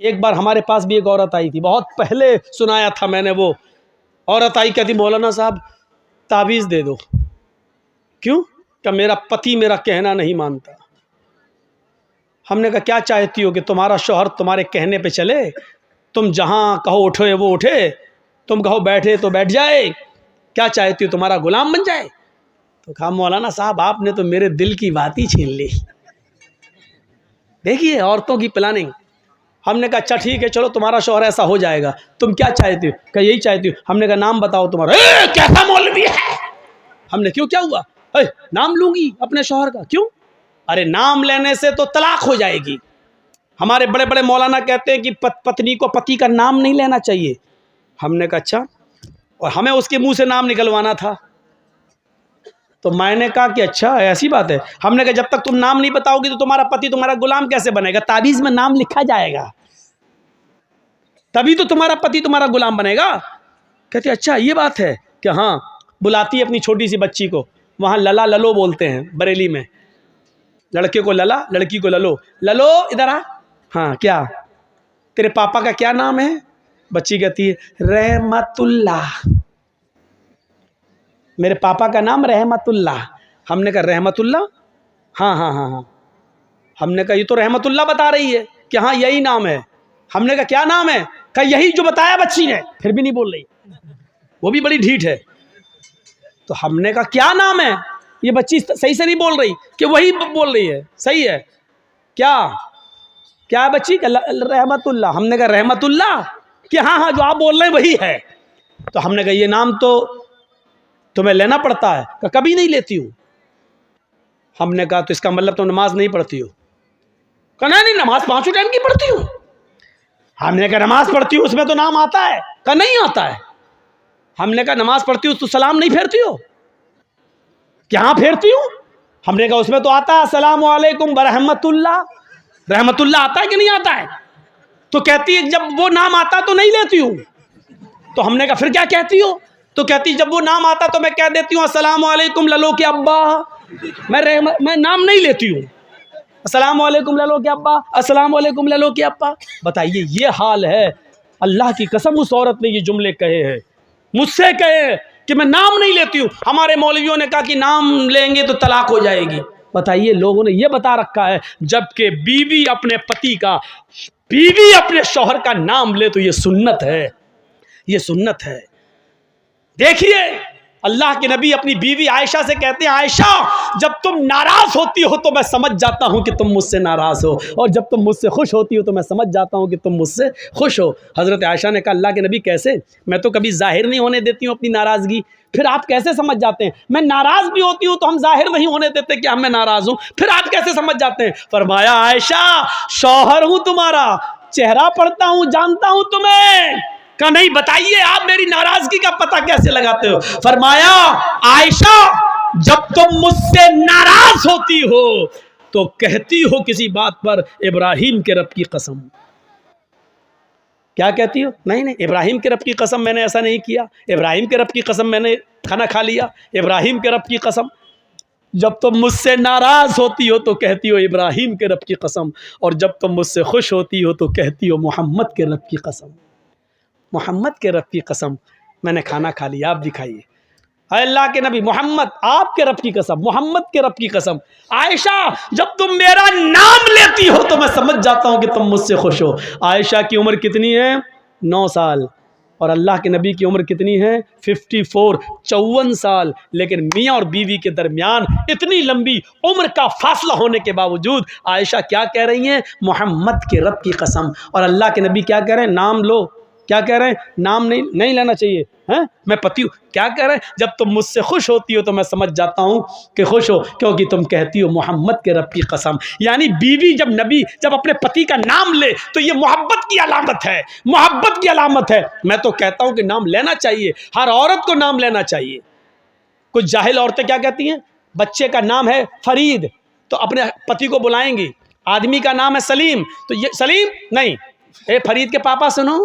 एक बार हमारे पास भी एक औरत आई थी, बहुत पहले सुनाया था मैंने। वो औरत आई, कहती मौलाना साहब ताबीज़ दे दो। क्यों? क्या मेरा पति मेरा कहना नहीं मानता। हमने कहा क्या चाहती हो कि तुम्हारा शौहर तुम्हारे कहने पे चले? तुम जहाँ कहो उठे वो उठे, तुम कहो बैठे तो बैठ जाए? क्या चाहती हो, तुम्हारा गुलाम बन जाए? तो कहा मौलाना साहब आपने तो मेरे दिल की बात ही छीन ली। देखिए औरतों की प्लानिंग। हमने कहा अच्छा ठीक है, चलो तुम्हारा शौहर ऐसा हो जाएगा, तुम क्या चाहती हो? कहा यही चाहती हो। हमने कहा नाम बताओ तुम्हारा। कैसा मौलवी है? हमने क्यों, क्या हुआ? नाम लूंगी अपने शौहर का। क्यों? अरे नाम लेने से तो तलाक हो जाएगी। हमारे बड़े बड़े मौलाना कहते हैं कि पत्नी को पति का नाम नहीं लेना चाहिए। हमने कहा अच्छा, और हमें उसके मुंह से नाम निकलवाना था। तो मैंने कहा कि अच्छा ऐसी बात है। हमने कहा जब तक तुम नाम नहीं बताओगी तो तुम्हारा पति तुम्हारा गुलाम कैसे बनेगा? ताबीज़ में नाम लिखा जाएगा, तभी तो तुम्हारा पति तुम्हारा गुलाम बनेगा। कहते अच्छा ये बात है कि हाँ। बुलाती है अपनी छोटी सी बच्ची को, वहाँ लला ललो बोलते हैं बरेली में। लड़के को लला, लड़की को ललो। ललो इधर आ। हाँ क्या तेरे पापा का क्या नाम है? बच्ची कहती है रहमतुल्लाह। मेरे पापा का नाम रहमतुल्लाह। हमने कहा रहमतुल्लाह? हाँ हाँ हाँ हाँ। हमने कहा ये तो रहमतुल्लाह बता रही है कि हाँ यही नाम है। हमने कहा क्या नाम है? कहा यही जो बताया बच्ची ने। फिर भी नहीं बोल रही, वो भी बड़ी ढीठ है। तो हमने कहा क्या नाम है? ये बच्ची सही से नहीं बोल रही कि वही बोल रही है। सही है क्या? क्या है बच्ची? रहमतुल्लाह। हमने कहा रहमतुल्लाह कि हाँ हाँ जो आप बोल रहे हैं वही है। तो हमने कहा ये नाम तो तुम्हें लेना पड़ता है। कि कभी नहीं लेती हूँ। हमने कहा तो इसका मतलब तुम नमाज नहीं पढ़ती हो? कहा नहीं नमाज 5 टाइम की पढ़ती हूँ। हमने कहा नमाज पढ़ती हूँ उसमें तो नाम आता है? कहा नहीं आता है। हमने कहा नमाज पढ़ती हूँ तो सलाम नहीं फेरती हो? क्या फेरती हूँ? हमने कहा उसमें तो आता है अस्सलामु अलैकुम बरहमतुल्लाह। रहमतुल्लाह आता है कि नहीं आता है? तो कहती है जब वो नाम आता तो नहीं लेती हूँ। तो हमने कहा फिर क्या कहती हो? तो कहती जब वो नाम आता तो मैं कह देती हूँ अस्सलामु अलैकुम ललो के अब्बा। मैं नाम नहीं लेती हूँ। अस्सलामु अलैकुम ललो के अब्बा, अस्सलामु अलैकुम ललो के अब्बा। बताइए ये हाल है। अल्लाह की कसम उस औरत ने ये जुमले कहे हैं, मुझसे कहे कि मैं नाम नहीं लेती हूँ। हमारे मौलवियों ने कहा कि नाम लेंगे तो तलाक हो जाएगी। बताइए लोगों ने ये बता रखा है, जबकि बीवी अपने पति का, बीवी अपने शौहर का नाम ले तो ये सुन्नत है, ये सुन्नत है। देखिए अल्लाह के नबी अपनी बीवी आयशा से कहते हैं आयशा जब तुम नाराज होती हो तो मैं समझ जाता हूं कि तुम मुझसे नाराज हो, और जब तुम मुझसे खुश होती हो तो मैं समझ जाता हूं कि तुम मुझसे खुश हो। हज़रत आयशा ने कहा अल्लाह के नबी कैसे? मैं तो कभी जाहिर नहीं होने देती हूँ अपनी नाराज़गी, फिर आप कैसे समझ जाते हैं? मैं नाराज़ भी होती हूँ तो हम जाहिर नहीं होने देते कि मैं नाराज़ हूँ, फिर आप कैसे समझ जाते हैं? फरमाया आयशा शौहर हूँ तुम्हारा, चेहरा पढ़ता हूँ, जानता हूँ तुम्हें। का नहीं बताइए आप मेरी नाराजगी का पता कैसे लगाते हो? फरमाया आयशा जब तुम मुझसे नाराज होती हो तो कहती हो किसी बात पर इब्राहिम के रब की कसम। क्या कहती हो? नहीं नहीं इब्राहिम के रब की कसम मैंने ऐसा नहीं किया, इब्राहिम के रब की कसम मैंने खाना खा लिया, इब्राहिम के रब की कसम। जब तुम मुझसे नाराज होती हो तो कहती हो इब्राहिम के रब की कसम, और जब तुम मुझसे खुश होती हो तो कहती हो मोहम्मद के रब की कसम। मोहम्मद के रब की कसम मैंने खाना खा लिया, आप दिखाइए। अल्लाह के नबी मोहम्मद आपके रब की कसम, मोहम्मद के रब की कसम। आयशा जब तुम मेरा नाम लेती हो तो मैं समझ जाता हूं कि तुम मुझसे खुश हो। आयशा की उम्र कितनी है? 9 साल। और अल्लाह के नबी की उम्र कितनी है? 54, 54 साल। लेकिन मियाँ और बीवी के दरमियान इतनी लंबी उम्र का फासला होने के बावजूद आयशा क्या कह रही हैं? मोहम्मद के रब की कसम। और अल्लाह के नबी क्या कह रहे हैं? नाम लो। क्या कह रहे हैं? नाम नहीं लेना चाहिए। हैं मैं पति हूँ। क्या कह रहे हैं? जब तुम मुझसे खुश होती हो तो मैं समझ जाता हूँ कि खुश हो, क्योंकि तुम कहती हो मोहम्मद के रब की कसम। यानी बीवी जब अपने पति का नाम ले तो ये मोहब्बत की अलामत है, मोहब्बत की अलामत है। मैं तो कहता हूँ कि नाम लेना चाहिए, हर औरत को नाम लेना चाहिए। कुछ जाहिल औरतें क्या कहती हैं? बच्चे का नाम है फरीद तो अपने पति को बुलाएंगी, आदमी का नाम है सलीम तो ये सलीम नहीं, ए फरीद के पापा सुनो।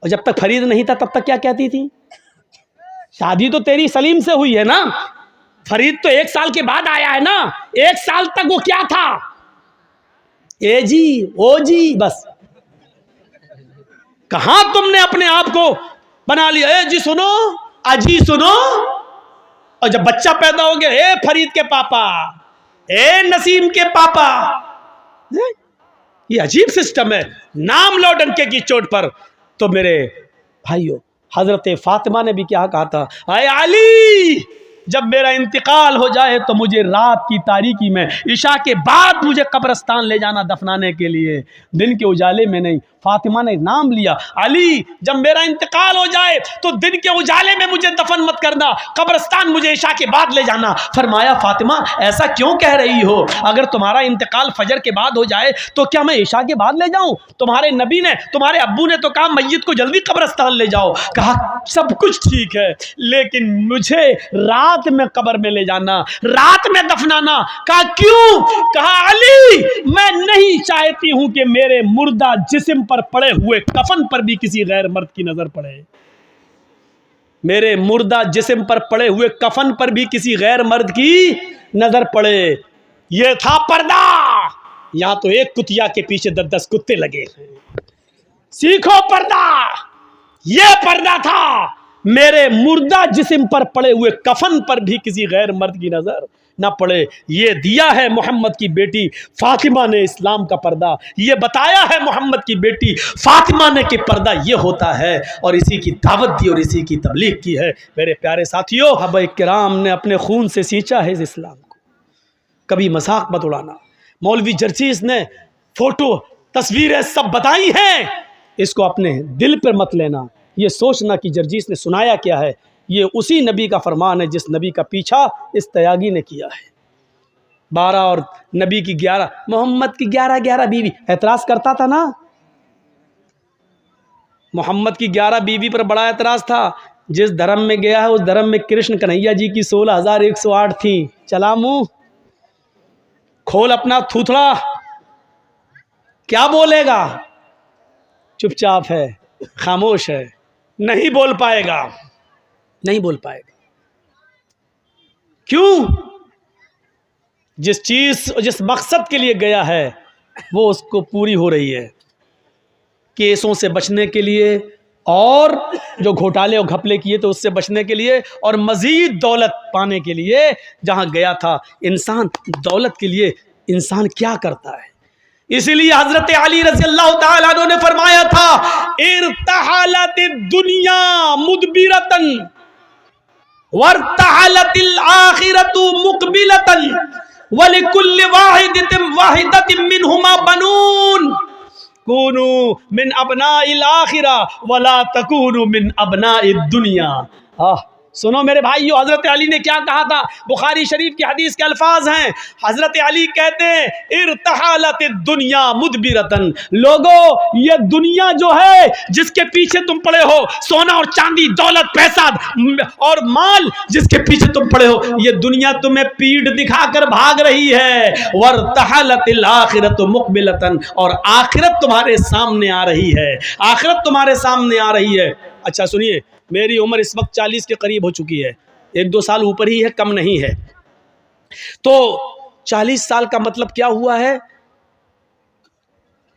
और जब तक फरीद नहीं था तब तक क्या कहती थी? शादी तो तेरी सलीम से हुई है ना, फरीद तो 1 साल के बाद आया है ना। 1 साल तक वो क्या था? ए जी, ओ जी, बस कहां तुमने अपने आप को बना लिया। ए जी सुनो, अजी सुनो। और जब बच्चा पैदा हो गया, ए फरीद के पापा, ए नसीम के पापा। ये अजीब सिस्टम है, नाम लो डंके की चोट पर। तो मेरे भाइयों, हजरत फातिमा ने भी क्या कहा था, आए अली, जब मेरा इंतकाल हो जाए तो मुझे रात की तारीकी में इशा के बाद मुझे कब्रिस्तान ले जाना दफनाने के लिए, दिन के उजाले में नहीं। फातिमा ने नाम लिया, अली जब मेरा इंतकाल हो जाए तो दिन के उजाले में मुझे दफन मत करना, कब्रिस्तान मुझे इशा के बाद ले जाना। फरमाया, फातिमा ऐसा क्यों कह रही हो? अगर तुम्हारा इंतकाल फजर के बाद हो जाए तो क्या मैं इशा के बाद ले जाऊं? तुम्हारे नबी ने, तुम्हारे अब्बू ने तो कहा मैयत को जल्दी कब्रिस्तान ले जाओ। कहा सब कुछ ठीक है, लेकिन मुझे रात में कब्र में ले जाना, रात में दफनाना। कहा क्यों? कहा अली, मैं नहीं चाहती हूं कि मेरे मुर्दा जिस्म पर पड़े हुए कफन पर भी किसी गैर मर्द की नजर पड़े। मेरे मुर्दा जिस्म पर पड़े हुए कफन पर भी किसी गैर मर्द की नजर पड़े। यह था पर्दा। यहां तो एक कुतिया के पीछे 10-10 कुत्ते लगे हैं। सीखो पर्दा। यह पर्दा था, मेरे मुर्दा जिस्म पर पड़े हुए कफन पर भी किसी गैर मर्द की नजर ना पड़े। ये दिया है मोहम्मद की बेटी फातिमा ने इस्लाम का पर्दा। ये बताया है मोहम्मद की बेटी फातिमा ने कि पर्दा ये होता है, और इसी की दावत दी और इसी की तबलीग की है। मेरे प्यारे साथियों, सहाबा किराम ने अपने खून से सींचा है इस इस्लाम को। कभी मजाक मत उड़ाना। मौलवी जर्जीस ने फोटो तस्वीरें सब बताई हैं, इसको अपने दिल पर मत लेना। ये सोचना कि जर्जीस ने सुनाया क्या है। ये उसी नबी का फरमान है जिस नबी का पीछा इस तयागी ने किया है। 12 और नबी की 11, मोहम्मद की 11 बीवी। एतराज करता था ना, मोहम्मद की 11 बीवी पर बड़ा एतराज था। जिस धर्म में गया है उस धर्म में कृष्ण कन्हैया जी की 16,108 थी। चला मुंह, खोल अपना थूथड़ा। क्या बोलेगा? चुपचाप है, खामोश है, नहीं बोल पाएगा, नहीं बोल पाएगा। क्यों? जिस चीज, जिस मकसद के लिए गया है वो उसको पूरी हो रही है। केसों से बचने के लिए, और जो घोटाले और घपले किए तो उससे बचने के लिए, और मजीद दौलत पाने के लिए जहां गया था। इंसान दौलत के लिए इंसान क्या करता है? इसीलिए हजरत अली रज़ी अल्लाह ताला अन्हु ने फरमाया था, इर्तहलत दुनिया मुदबिरतन वर्तहलतिल आखिरतु मुकबिलतन वलिकुल्लि वाहिदतिन मिनहुमा बनून कूनू मिन अबनाइल आखिरा वला तकूनू मिन अबनाइद दुनिया। सुनो मेरे भाइयों, हजरत अली ने क्या कहा था? बुखारी शरीफ की हदीस के अल्फाज हैं। हजरत अली कहते हैं, इर्तहालत दुनिया मुदबिरतन। लोगों, ये दुनिया जो है जिसके पीछे तुम पड़े हो, सोना और चांदी, दौलत, पैसा और माल जिसके पीछे तुम पड़े हो, ये दुनिया तुम्हें पीठ दिखाकर भाग रही है। वर्तहलतिल आखिरतु मुकबिलतन, और आखिरत तुम्हारे सामने आ रही है। आखिरत तुम्हारे सामने आ रही है। अच्छा सुनिए, मेरी उम्र इस वक्त 40 के करीब हो चुकी है, 1-2 साल ऊपर ही है, कम नहीं है। तो 40 साल का मतलब क्या हुआ है?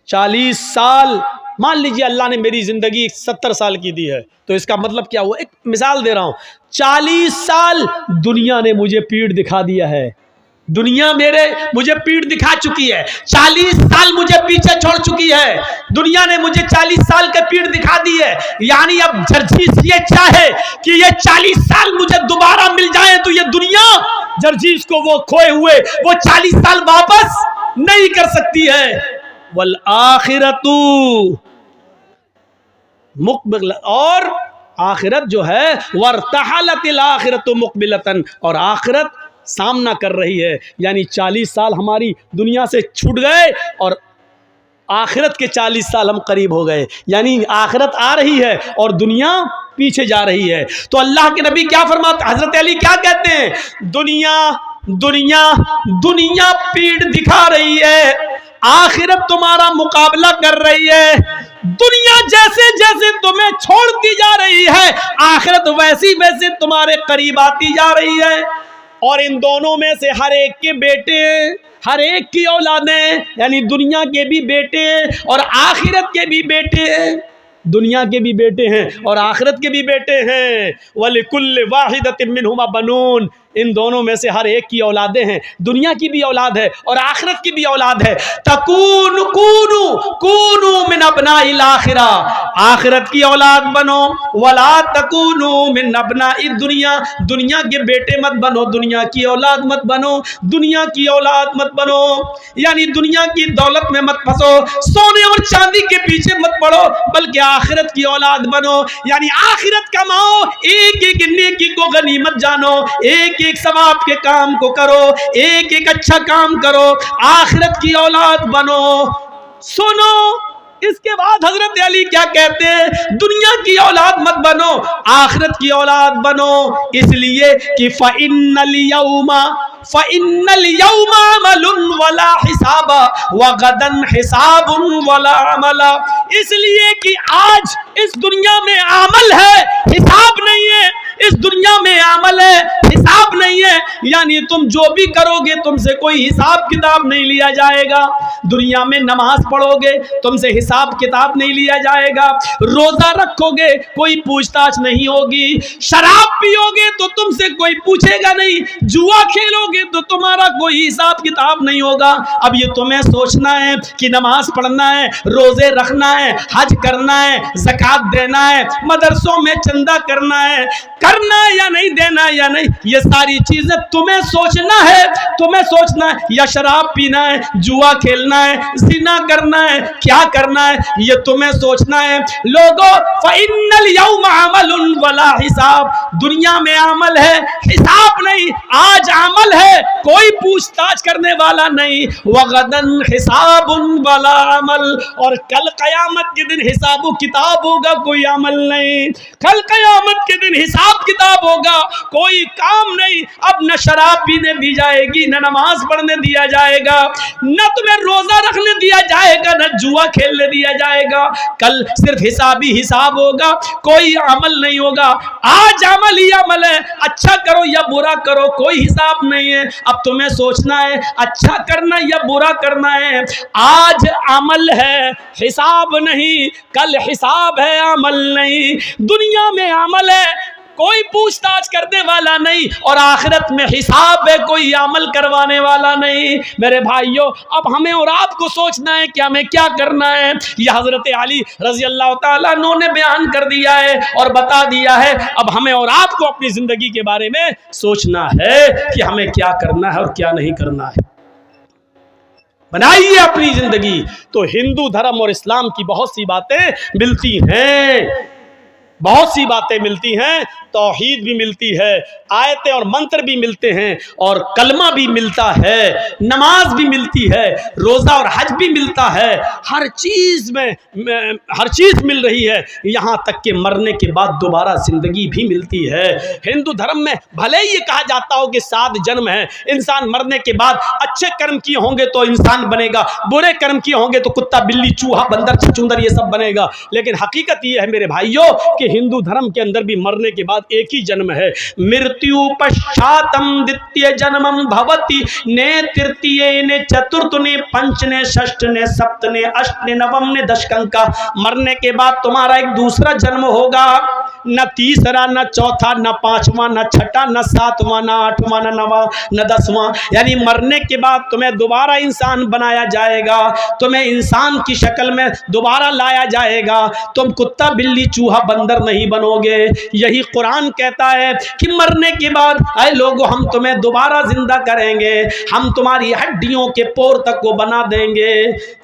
40 साल, मान लीजिए अल्लाह ने मेरी जिंदगी 70 साल की दी है, तो इसका मतलब क्या हुआ? एक मिसाल दे रहा हूं। 40 साल दुनिया ने मुझे पीठ दिखा दिया है। दुनिया मुझे पीठ दिखा चुकी है। 40 साल मुझे पीछे छोड़ चुकी है। दुनिया ने मुझे 40 साल के पीठ दिखा दी है। यानी अब जर्जीस ये चाहे कि ये 40 साल मुझे दोबारा मिल जाए तो ये दुनिया जर्जीस को वो खोए हुए वो 40 साल वापस नहीं कर सकती है। वल आखिरतु मुकबिल, और आखिरत जो है, वर्तहलतिल आखिरतु मुकबिलतन, और आखिरत सामना कर रही है। यानी 40 साल हमारी दुनिया से छूट गए और आखिरत के 40 साल हम करीब हो गए। यानी आखिरत आ रही है और दुनिया पीछे जा रही है। तो अल्लाह के नबी क्या फरमाते, हजरत अली क्या कहते हैं? दुनिया दुनिया दुनिया पीठ दिखा रही है, आखिरत तुम्हारा मुकाबला कर रही है। दुनिया जैसे जैसे तुम्हें छोड़ती जा रही है, आखिरत वैसी वैसे तुम्हारे करीब आती जा रही है। और इन दोनों में से हर एक के बेटे, हर एक की औलादें, यानी दुनिया के भी बेटे और आखिरत के भी बेटे, दुनिया के भी बेटे हैं और आखिरत के भी बेटे हैं। वलिकुल्लि वाहिदतिन मिनहुमा बनून, इन दोनों में से हर एक की औलादें हैं। दुनिया की भी औलाद है और आखिरत की भी औलाद है। तकून कूनू कूनू मिन अबनाइल आखिरा, आखिरत की औलाद बनो। वला तकूनू मिन अबनाइ दुनिया, दुनिया के बेटे मत बनो, दुनिया की औलाद मत बनो, दुनिया की औलाद मत बनो, यानी दुनिया की दौलत में मत फंसो, सोने और चांदी के पीछे मत पड़ो, बल्कि आखिरत की औलाद बनो। यानी आखिरत कमाओ, एक एक नेकी को गनीमत जानो, एक एक सवाब के काम को करो, एक एक अच्छा काम करो, आखिरत की औलाद बनो। सुनो, इसके बाद हजरत अली क्या कहते हैं? दुनिया की औलाद मत बनो, आखिरत की औलाद बनो। इसलिए कि फ़इन्नल यौमा अमलुन वला हिसाबा व गदन हिसाबुन वला अमला। इसलिए कि आज इस दुनिया में अमल है, हिसाब नहीं है। इस दुनिया में अमल है, हिसाब नहीं है। यानी तुम जो भी करोगे तुमसे कोई हिसाब किताब नहीं लिया जाएगा। दुनिया में नमाज पढ़ोगे तुमसे हिसाब किताब नहीं लिया जाएगा, रोजा रखोगे कोई पूछताछ नहीं होगी, शराब पियोगे तो तुमसे कोई पूछेगा नहीं, जुआ खेलोगे तो तुम्हारा कोई हिसाब किताब नहीं होगा। अब ये तुम्हें सोचना है कि नमाज पढ़ना है, रोजे रखना है, हज करना है, ज़कात देना है, मदरसों में चंदा करना है या नहीं देना या नहीं, ये सारी चीजें तुम्हें सोचना है। तुम्हें सोचना है या शराब पीना है, जुआ खेलना है, जिना करना है, क्या करना है, ये तुम्हें सोचना है। लोगों, फ़इन्नल यौमा अमलुन वला हिसाब, दुनिया में अमल है, हिसाब नहीं। आज अमल है, कोई पूछताछ करने वाला नहीं। वगदन हिसाबुन वला अमल, और कल कयामत के दिन हिसाब किताब होगा, कोई अमल नहीं। कल कयामत के दिन हिसाब किताब होगा, कोई काम नहीं। अब न शराब पीने दी जाएगी, न नमाज पढ़ने दिया जाएगा, न तुम्हें रोजा रखने दिया जाएगा, न जुआ खेलने दिया जाएगा। कल सिर्फ हिसाब ही हिसाब होगा, कोई अमल नहीं होगा। आज अमल ही अमल है, अच्छा करो या बुरा करो, कोई हिसाब नहीं है। अब तुम्हें सोचना है अच्छा करना या बुरा करना है। आज अमल है, हिसाब नहीं। कल हिसाब है, अमल नहीं। दुनिया में अमल है, कोई पूछताछ करने वाला नहीं, और आखिरत में हिसाब है, कोई अमल करवाने वाला नहीं। मेरे भाइयों, अब हमें और आपको सोचना है कि हमें क्या करना है। यह हजरत अली रजी अल्लाह ताला अन्हु ने बयान कर दिया है और बता दिया है। अब हमें और आपको अपनी जिंदगी के बारे में सोचना है कि हमें क्या करना है और क्या नहीं करना है। बनाइए अपनी जिंदगी। तो हिंदू धर्म और इस्लाम की बहुत सी बातें मिलती हैं, बहुत सी बातें मिलती हैं, तौहीद भी मिलती है, आयतें और मंत्र भी मिलते हैं, और कलमा भी मिलता है, नमाज भी मिलती है, रोज़ा और हज भी मिलता है। हर चीज़ में हर चीज़ मिल रही है, यहाँ तक कि मरने के बाद दोबारा ज़िंदगी भी मिलती है। हिंदू धर्म में भले ही ये कहा जाता हो कि 7 जन्म है, इंसान मरने के बाद अच्छे कर्म किए होंगे तो इंसान बनेगा, बुरे कर्म किए होंगे तो कुत्ता बिल्ली चूहा बंदर चुचुंदर ये सब बनेगा। लेकिन हकीकत ये है मेरे भाइयों कि हिंदू धर्म के अंदर भी मरने के बाद एक ही जन्म है। मृत्यु पश्चातम द्वितीय जन्मम भवति, ने तृतीय ने चतुर्थ ने पंच ने षष्ठ ने सप्त ने अष्ट ने नवम ने दशकंका। मरने के बाद तुम्हारा एक दूसरा जन्म होगा, न तीसरा, न चौथा, न पांचवा, न छठा, न सातवां, न आठवां, न नवा, न 10वां। यानी मरने के बाद तुम्हें दोबारा इंसान बनाया जाएगा, तुम्हें इंसान की शक्ल में दोबारा लाया जाएगा। तुम कुत्ता बिल्ली चूहा बंदर नहीं बनोगे। यही कुरान कहता है कि मरने के बाद ऐ लोगों, हम तुम्हें दोबारा जिंदा करेंगे, हम तुम्हारी हड्डियों के पोर तक को बना देंगे।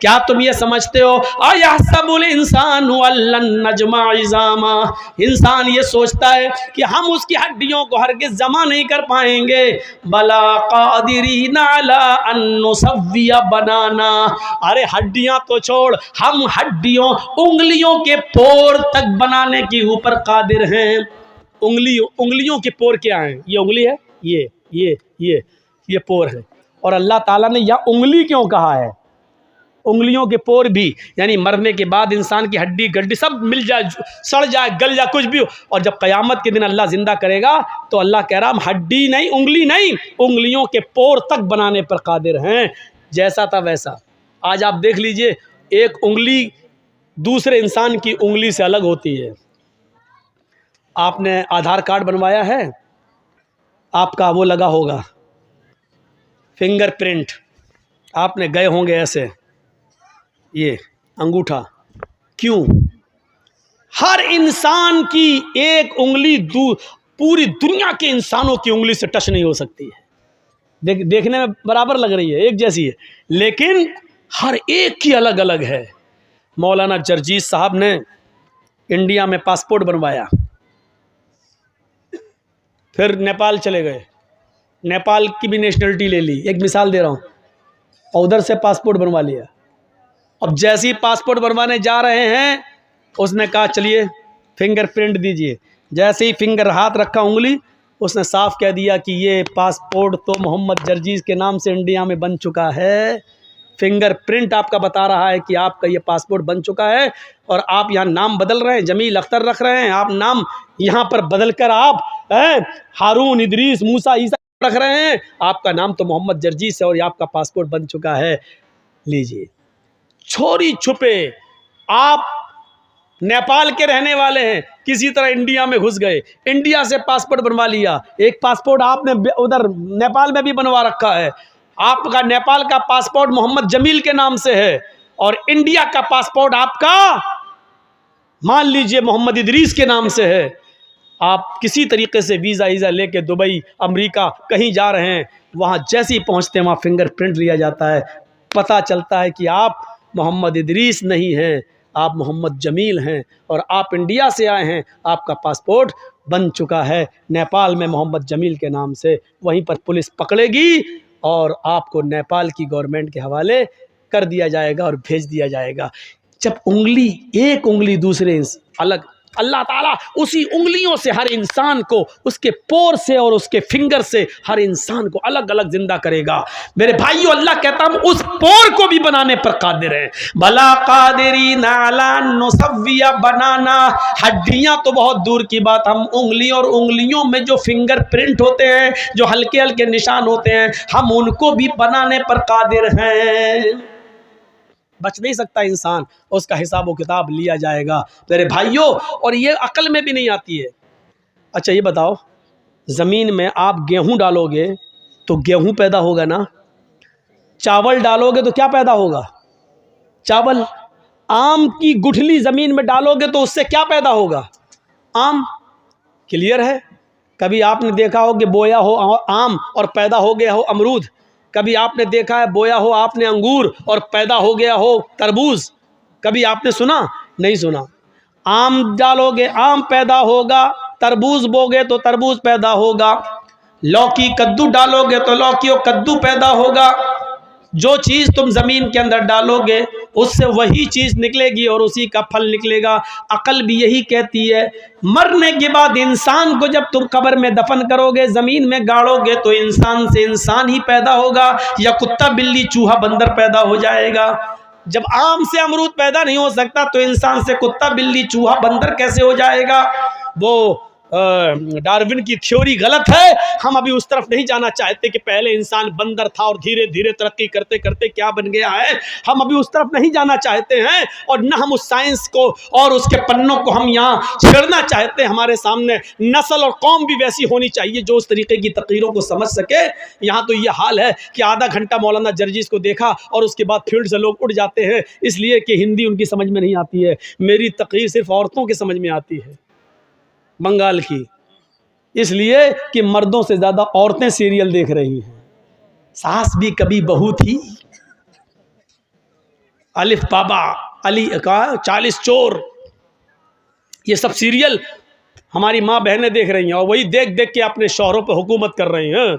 क्या तुम ये समझते हो? अयहसबुल इंसानु अल्लन नजमा इज़ामा, इंसान ये सोचता है कि हम उसकी हड्डियों को हरगिज़ जमा नहीं कर पाएंगे। बला कादिरीना अला अन नुसव्विया बनाना, अरे हड्डियां तो छोड़, हम हड्डियों उंगलियों के पोर तक बनाने के ऊपर कादिर हैं। उंगलियों के पोर क्या हैं? ये उंगली है, ये पोर है। और अल्लाह ताला ने यह उंगली क्यों कहा है? उंगलियों के पोर भी, यानी मरने के बाद इंसान की हड्डी गड्डी सब मिल जाए, सड़ जाए, गल जाए, कुछ भी हो। और जब क़यामत के दिन अल्लाह जिंदा करेगा तो अल्लाह कह रहा हम हड्डी नहीं, उंगली नहीं, उंगलियों के पोर तक बनाने पर कादिर हैं। जैसा था वैसा। आज आप देख लीजिए, एक उंगली दूसरे इंसान की उंगली से अलग होती है। आपने आधार कार्ड बनवाया है, आपका वो लगा होगा फिंगरप्रिंट, आपने गए होंगे ऐसे ये अंगूठा। क्यों? हर इंसान की एक उंगली पूरी दुनिया के इंसानों की उंगली से टच नहीं हो सकती है। देखने में बराबर लग रही है, एक जैसी है, लेकिन हर एक की अलग अलग है। मौलाना जरजीस साहब ने इंडिया में पासपोर्ट बनवाया, फिर नेपाल चले गए, नेपाल की भी नेशनलिटी ले ली, एक मिसाल दे रहा हूँ, और उधर से पासपोर्ट बनवा लिया। अब जैसे ही पासपोर्ट बनवाने जा रहे हैं, उसने कहा चलिए फिंगरप्रिंट दीजिए। जैसे ही फिंगर हाथ रखा उंगली, उसने साफ कह दिया कि ये पासपोर्ट तो मोहम्मद जरजीस के नाम से इंडिया में बन चुका है। फिंगरप्रिंट आपका बता रहा है कि आपका ये पासपोर्ट बन चुका है, और आप यहाँ नाम बदल रहे हैं, जमील अख्तर रख रहे हैं, आप नाम यहाँ पर बदल कर आप हारून, इदरीस, मूसा, ईसा रख रहे हैं। आपका नाम तो मोहम्मद जरजीस है और ये आपका पासपोर्ट बन चुका है, लीजिए। छोरी छुपे आप नेपाल के रहने वाले हैं, किसी तरह इंडिया में घुस गए, इंडिया से पासपोर्ट बनवा लिया। एक पासपोर्ट आपने उधर नेपाल में भी बनवा रखा है, आपका नेपाल का पासपोर्ट मोहम्मद जमील के नाम से है, और इंडिया का पासपोर्ट आपका मान लीजिए मोहम्मद इदरीस के नाम से है। आप किसी तरीके से वीज़ा ईज़ा लेके दुबई, अमेरिका कहीं जा रहे हैं, वहाँ जैसे ही पहुँचते हैं वहाँ फिंगरप्रिंट लिया जाता है, पता चलता है कि आप मोहम्मद इदरीस नहीं हैं, आप मोहम्मद जमील हैं, और आप इंडिया से आए हैं, आपका पासपोर्ट बन चुका है नेपाल में मोहम्मद जमील के नाम से। वहीं पर पुलिस पकड़ेगी और आपको नेपाल की गवर्नमेंट के हवाले कर दिया जाएगा और भेज दिया जाएगा। जब उंगली, एक उंगली दूसरे अलग, अल्लाह ताला उसी उंगलियों से हर इंसान को, उसके पोर से और उसके फिंगर से हर इंसान को अलग अलग जिंदा करेगा। मेरे भाइयों, अल्लाह कहता हम उस पोर को भी बनाने पर कादिर हैं। भला कादिरी नाला नुसव्विया बनाना, हड्डियां तो बहुत दूर की बात, हम उंगली और उंगलियों में जो फिंगर प्रिंट होते हैं, जो हल्के हल्के निशान होते हैं, हम उनको भी बनाने पर कादिर हैं। बच नहीं सकता इंसान, उसका हिसाब व किताब लिया जाएगा मेरे भाइयों, और ये अकल में भी नहीं आती है। अच्छा ये बताओ, ज़मीन में आप गेहूं डालोगे तो गेहूं पैदा होगा ना, चावल डालोगे तो क्या पैदा होगा? चावल। आम की गुठली ज़मीन में डालोगे तो उससे क्या पैदा होगा? आम। क्लियर है? कभी आपने देखा हो कि बोया हो आम और पैदा हो गया हो अमरूद? कभी आपने देखा है बोया हो आपने अंगूर और पैदा हो गया हो तरबूज? कभी आपने सुना? नहीं सुना। आम डालोगे आम पैदा होगा, तरबूज बोगे तो तरबूज पैदा होगा, लौकी कद्दू डालोगे तो लौकी और कद्दू पैदा होगा। जो चीज़ तुम ज़मीन के अंदर डालोगे उससे वही चीज़ निकलेगी और उसी का फल निकलेगा। अकल भी यही कहती है। मरने के बाद इंसान को जब तुम कब्र में दफन करोगे, ज़मीन में गाड़ोगे, तो इंसान से इंसान ही पैदा होगा या कुत्ता बिल्ली चूहा बंदर पैदा हो जाएगा। जब आम से अमरूद पैदा नहीं हो सकता तो इंसान से कुत्ता बिल्ली चूहा बंदर कैसे हो जाएगा? वो डार्विन की थ्योरी गलत है। हम अभी उस तरफ नहीं जाना चाहते कि पहले इंसान बंदर था और धीरे धीरे तरक्की करते करते क्या बन गया है। हम अभी उस तरफ नहीं जाना चाहते हैं, और न हम उस साइंस को और उसके पन्नों को हम यहाँ छेड़ना चाहते। हमारे सामने नस्ल और कौम भी वैसी होनी चाहिए जो उस तरीके की तकरीरों को समझ सके। यहाँ तो ये हाल है कि आधा घंटा मौलाना जरजीस को देखा और उसके बाद फील्ड से लोग उड़ जाते हैं, इसलिए कि हिंदी उनकी समझ में नहीं आती है। मेरी तकरीर सिर्फ औरतों की समझ में आती है, बंगाल की, इसलिए कि मर्दों से ज्यादा औरतें सीरियल देख रही हैं। सास भी कभी बहू थी, अलिफ बाबा, अली का 40 चोर, ये सब सीरियल हमारी माँ बहनें देख रही हैं और वही देख देख के अपने शौहरों पर हुकूमत कर रही हैं।